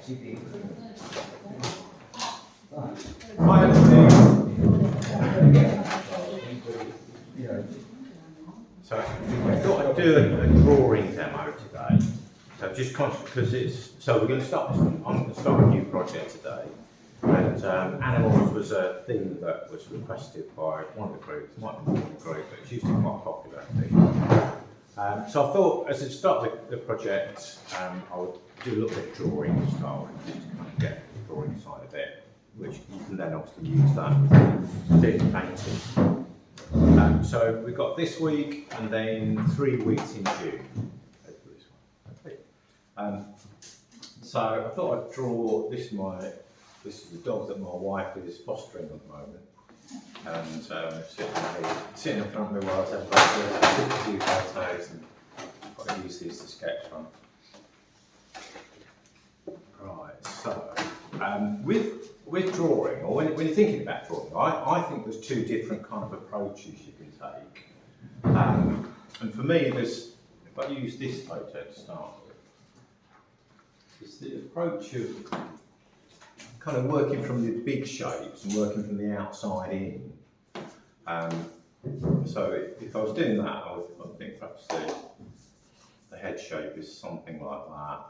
Hi everybody. So I thought I'd do a drawing demo today. So just because we're going to start I'm going to start a new project today. And animals was a thing that was requested by one of the groups, might be more than a group, but it's usually quite a popular thing. So I thought as I start the project, I would do a little bit of drawing to start with, just to kind of get the drawing side of it, which you can then obviously use that with doing painting. So we've got this week and then 3 weeks in June. So I thought I'd draw this is the dog that my wife is fostering at the moment, and sitting in front of me while I was having a few photos, and I've got to use these to sketch from. Right, so with drawing, or when you're thinking about drawing, I think there's two different kind of approaches you can take. And for me, if I use this photo to start with, it's the approach of kind of working from the big shapes and working from the outside in. So if I was doing that, I would think perhaps the head shape is something like that.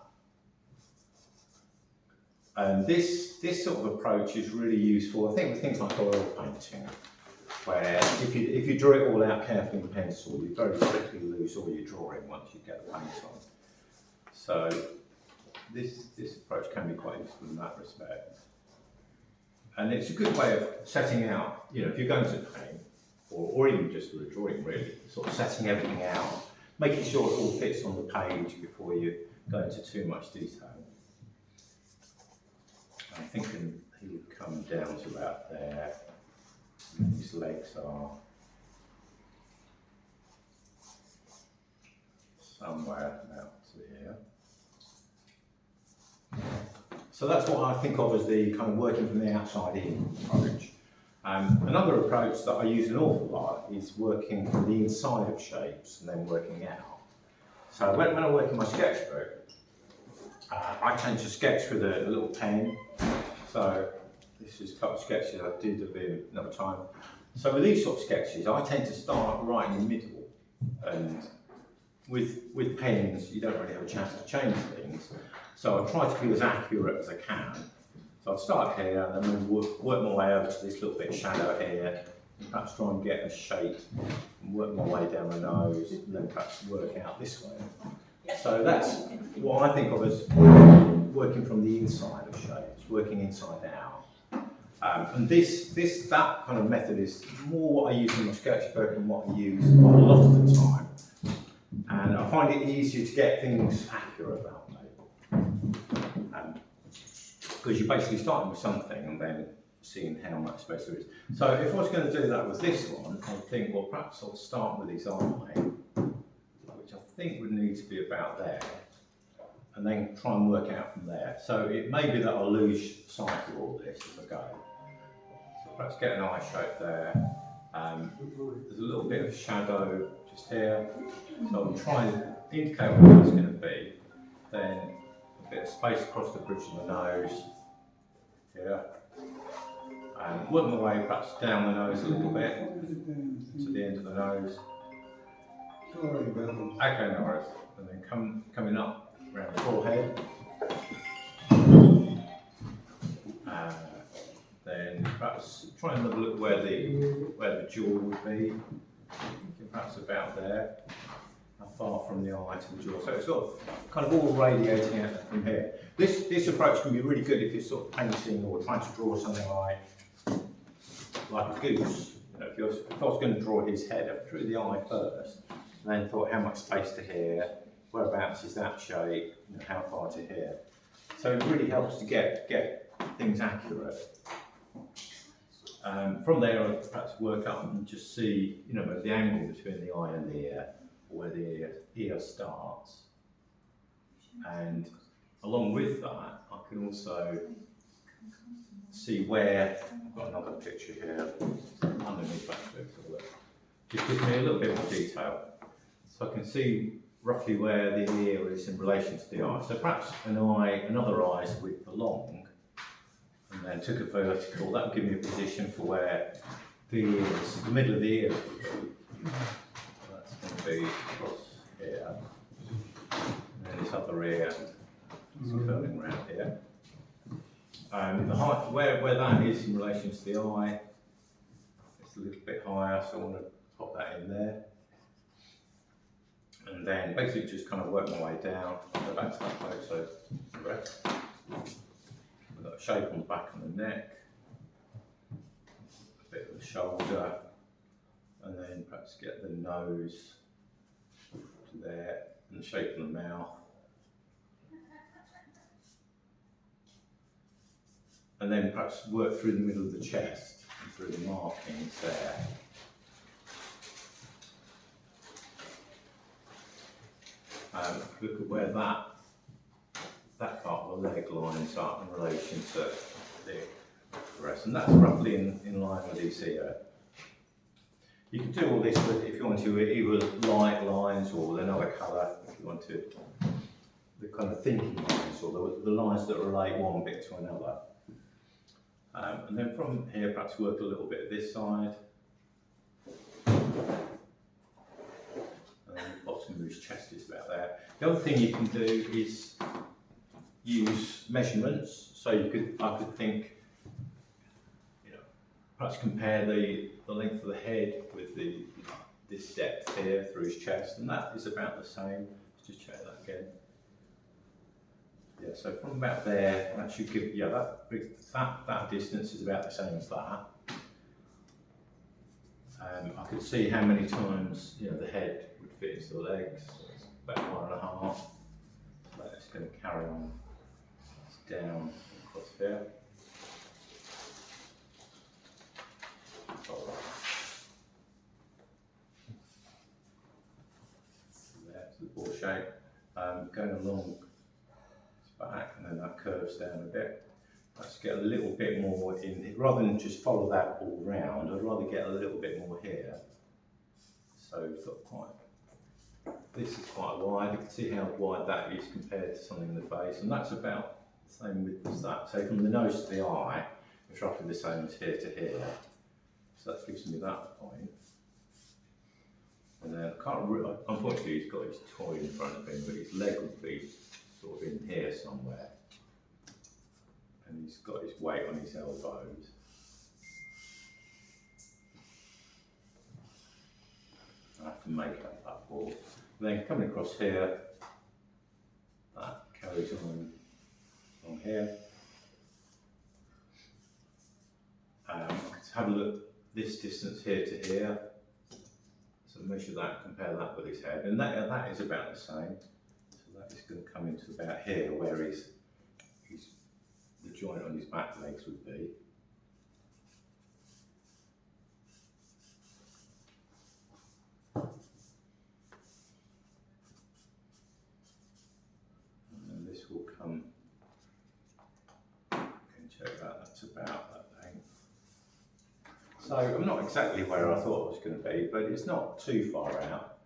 And this sort of approach is really useful, I think, with things like oil painting, where if you draw it all out carefully in pencil, you very quickly lose all your drawing once you get the paint on. So this approach can be quite useful in that respect. And it's a good way of setting out, if you're going to paint, or even just with a drawing really, sort of setting everything out, making sure it all fits on the page before you go into too much detail. I'm thinking he would come down to about there. His legs are somewhere about here. So that's what I think of as the kind of working from the outside in approach. Another approach that I use an awful lot is working from the inside of shapes and then working out. So when I work in my sketchbook, I tend to sketch with a little pen. So this is a couple of sketches I did a bit another time. So with these sort of sketches, I tend to start right in the middle, and with pens, you don't really have a chance to change things. So I try to be as accurate as I can. So I'll start here and then work my way over to this little bit of shadow here, and perhaps try and get a shape and work my way down the nose, and then perhaps work out this way. So that's what I think of as working from the inside of shapes, working inside out. And that kind of method is more what I use in my sketchbook and what I use a lot of the time. And I find it easier to get things accurate that way. Because you're basically starting with something and then seeing how much space there is. So if I was going to do that with this one, I'd think, well, perhaps I'll start with his eye, which I think would need to be about there, and then try and work out from there. So it may be that I'll lose sight of all this as I go. So perhaps get an eye shape there. There's a little bit of shadow just here. So I'll try and indicate what that's going to be. Then a bit of space across the bridge of the nose here. And work my way perhaps down the nose a little bit to the end of the nose. Okay, no worries. And then coming up around the forehead. Then perhaps try and look where the jaw would be. Perhaps about there. How far from the eye to the jaw. So it's sort of kind of all radiating out from here. This approach can be really good if you're sort of painting or trying to draw something like a goose. If I was going to draw his head, I drew the eye first, and then thought how much space to here, whereabouts is that shape, how far to here. So it really helps to get things accurate. From there, I'd perhaps work up and just see, the angle between the eye and the ear, or where the ear starts. And along with that, I can also see where, I've got another picture here, underneath that picture, just gives me a little bit more detail. So I can see roughly where the ear is in relation to the eye. So perhaps another eye's width along, and then took a vertical. That would give me a position for where the ears, the middle of the ears would be. So that's going to be across here. And then this other ear is curling around here. The height, where that is in relation to the eye, it's a little bit higher, so I want to pop that in there. And then basically just kind of work my way down, go back to that photo, rest. We've got a shape on the back of the neck, a bit of the shoulder, and then perhaps get the nose to there, and the shape of the mouth. And then perhaps work through the middle of the chest, and through the markings there. Look at where that part of the leg lines up in relation to the rest, and that's roughly in line with his ear. You can do all this with, if you want to, either light lines or with another colour, if you want to, the kind of thinking lines, or the lines that relate one bit to another. And then from here, perhaps work a little bit this side. Bottom of his chest is about there. The other thing you can do is use measurements. So I could think, perhaps compare the length of the head with this depth here through his chest, and that is about the same. Let's just check that again. Yeah, so from about there, that should give, that distance is about the same as that. I could see how many times the head would fit into the legs. So it's about 1.5. So that's going to carry on down across here. There's the ball shape. Going along its back, and then that curves down a bit. Let's get a little bit more in, rather than just follow that all round, I'd rather get a little bit more here. So we've got this is quite wide, you can see how wide that is compared to something in the face, and that's about the same width as that. So from the nose to the eye, it's roughly the same as here to here. So that gives me that point. And then unfortunately he's got his toy in front of him, but his leg would be sort of in here somewhere. And he's got his weight on his elbows. I have to make up that ball. Then coming across here, that carries on here. Let's have a look, this distance here to here. So measure that, compare that with his head, and that is about the same. So that is going to come into about here, where the joint on his back legs would be. And this will come, you can check that, that's about that length. So I'm not exactly where I thought it was going to be, but it's not too far out.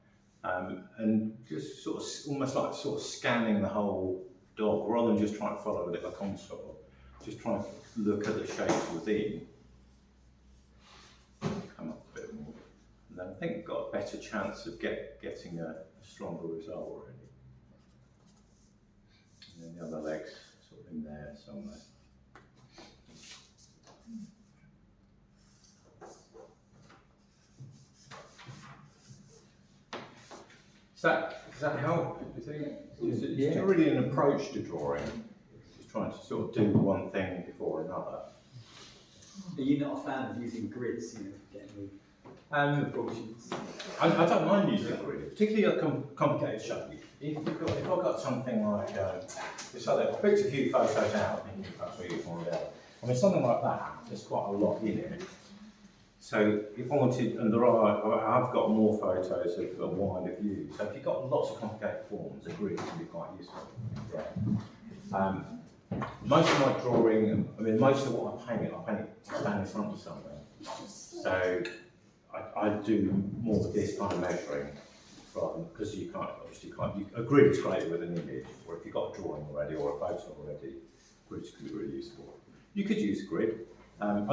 And just sort of, almost like sort of scanning the whole dog, rather than just trying to follow a little contour. Just try and look at the shape within, come up a bit more, and then I think we've got a better chance of getting a stronger result really. And then the other leg's sort of in there somewhere. Does that help, do you think? It's really an approach to drawing. Trying to sort of do one thing before another. Are you not a fan of using grids, for getting the proportions? I don't mind using grid, particularly a complicated shape. If I've got something like this other, I picked a few photos out, I think that's what you find out. I mean, something like that, there's quite a lot in it. So if I wanted, and I've got more photos of a wider view. So if you've got lots of complicated forms, a grid can be quite useful. Yeah. Most of my drawing, most of what I paint to stand in front of something. So I do more of this kind of measuring. rather because you can't, obviously a grid is great with an image, or if you've got a drawing already or a photo already, grids can be really useful. You could use a grid. I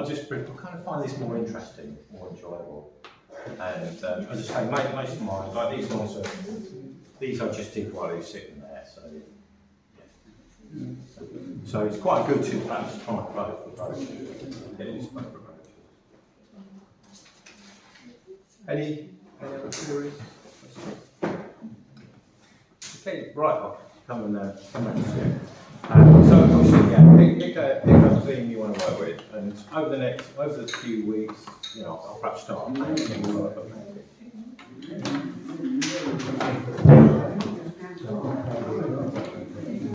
kind of find this more interesting, more enjoyable. And as I say, most of mine, like these I just did while he was sitting there, so yeah. So it's quite good to perhaps try both approaches. Get used to both approaches. Any other queries? Okay, right, I'll come and see you. So obviously, yeah, pick a theme you want to work with, and over the few weeks, I'll perhaps start painting work of painting.